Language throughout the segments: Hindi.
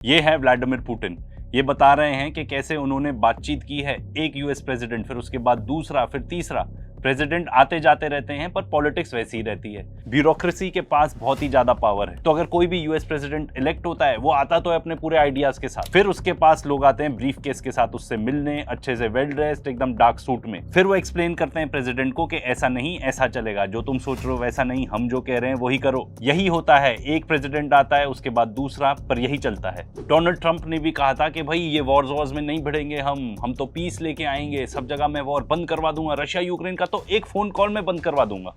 ये है व्लादिमीर पुतिन। ये बता रहे हैं कि कैसे उन्होंने बातचीत की है एक यूएस प्रेसिडेंट, फिर उसके बाद दूसरा, फिर तीसरा। प्रेसिडेंट आते जाते रहते हैं पर पॉलिटिक्स वैसी ही रहती है। ब्यूरोक्रेसी के पास बहुत ही ज्यादा पावर है। तो अगर कोई भी यूएस प्रेसिडेंट इलेक्ट होता है, वो आता तो है अपने पूरे आइडियाज के साथ, फिर उसके पास लोग आते हैं ब्रीफ केस के साथ उससे मिलने, अच्छे से वेल ड्रेस्ड, एकदम डार्क सूट में। फिर वो एक्सप्लेन करते हैं प्रेसिडेंट को कि ऐसा नहीं, ऐसा चलेगा, जो तुम सोच रहे हो वैसा नहीं, हम जो कह रहे हैं वही करो। यही होता है, एक प्रेसिडेंट आता है, उसके बाद दूसरा, पर यही चलता है। डोनाल्ड ट्रंप ने भी कहा था कि भाई ये वॉर्स में नहीं भिड़ेंगे, हम तो पीस लेके आएंगे, सब जगह मैं वॉर बंद करवा दूंगा, रशिया यूक्रेन का तो एक फोन कॉल में बंद करवा दूंगा।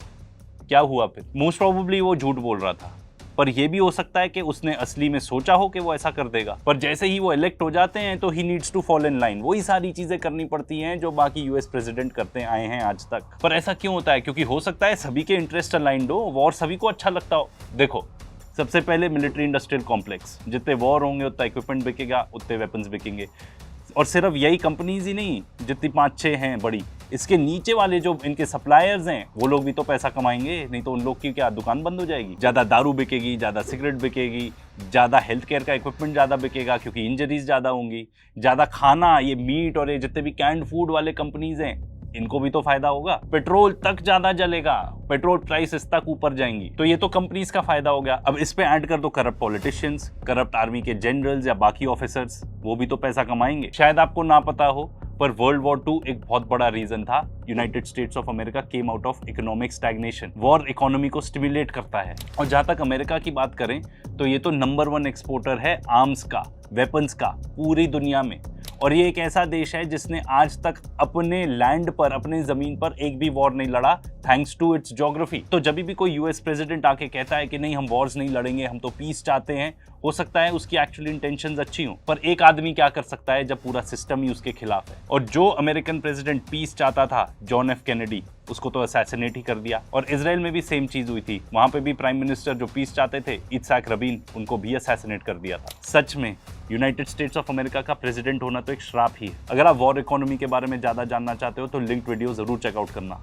क्या हुआ फिर? मोस्ट प्रोबेबली वो झूठ बोल रहा था, पर यह भी हो सकता है कि उसने असली में सोचा हो कि वो ऐसा कर देगा। पर जैसे ही वो इलेक्ट हो जाते हैं तो he needs to fall in line. वही सारी चीजें करनी पड़ती हैं जो बाकी यूएस प्रेसिडेंट करते आए हैं आज तक। पर ऐसा क्यों होता है? क्योंकि हो सकता है सभी के इंटरेस्ट अलाइंड हो, वॉर सभी को अच्छा लगता हो। देखो, सबसे पहले मिलिट्री इंडस्ट्रियल कॉम्प्लेक्स, जितने वॉर होंगे उतना इक्विपमेंट बिकेगा, उतने वेपन्स बिकेंगे। और सिर्फ यही कंपनीज ही नहीं, जितनी 5-6 हैं बड़ी, इसके नीचे वाले जो इनके सप्लायर्स हैं, वो लोग भी तो पैसा कमाएंगे। नहीं तो उन लोग की क्या दुकान बंद हो जाएगी? ज्यादा दारू बिकेगी, ज्यादा सिगरेट बिकेगी, ज्यादा हेल्थ केयर का इक्विपमेंट ज्यादा बिकेगा क्योंकि इंजरीज ज्यादा होंगी, ज्यादा खाना, ये मीट और ये जितने भी कैंड फूड वाले कंपनीज हैं, इनको भी तो फायदा होगा। पेट्रोल तक ज्यादा जलेगा, पेट्रोल प्राइसेस तक ऊपर जाएंगी, तो ये तो कंपनीज का फायदा हो गया। अब इस पे ऐड कर दो करप्ट पॉलिटिशियंस, करप्ट आर्मी के जनरल्स या बाकी ऑफिसर्स, वो भी तो पैसा कमाएंगे। शायद आपको ना पता हो, पर वर्ल्ड वॉर 2 एक बहुत बड़ा रीजन था। United states of America came out of economic stagnation. War economy को स्टिमुलेट करता है। और जहां तक अमेरिका की बात करें तो ये तो नंबर 1 एक्सपोर्टर है आर्म्स का, वेपन्स का, पूरी दुनिया में। और ये एक ऐसा देश है जिसने आज तक अपने लैंड पर, अपने जमीन पर एक भी वॉर नहीं लड़ा, थैंक्स टू इट्स ज्योग्राफी। तो जब भी कोई यूएस प्रेसिडेंट आके कहता है कि नहीं हम वॉर्स नहीं लड़ेंगे, हम तो पीस चाहते हैं, हो सकता है उसकी एक्चुअली इंटेंशंस अच्छी हो, पर एक आदमी क्या कर सकता है जब पूरा सिस्टम ही उसके खिलाफ है? और जो अमेरिकन प्रेसिडेंट पीस चाहता था, जॉन एफ कैनेडी, उसको तो असैसिनेट ही कर दिया। और इजराइल में भी सेम चीज हुई थी, वहां पे भी प्राइम मिनिस्टर जो पीस चाहते थे, इत्साक रबीन, उनको भी असैसिनेट कर दिया था। सच में यूनाइटेड स्टेट्स ऑफ अमेरिका का प्रेसिडेंट होना तो एक श्राप ही है। अगर आप वॉर इकोनॉमी के बारे में ज्यादा जानना चाहते हो तो लिंक्ड वीडियो जरूर चेकआउट करना।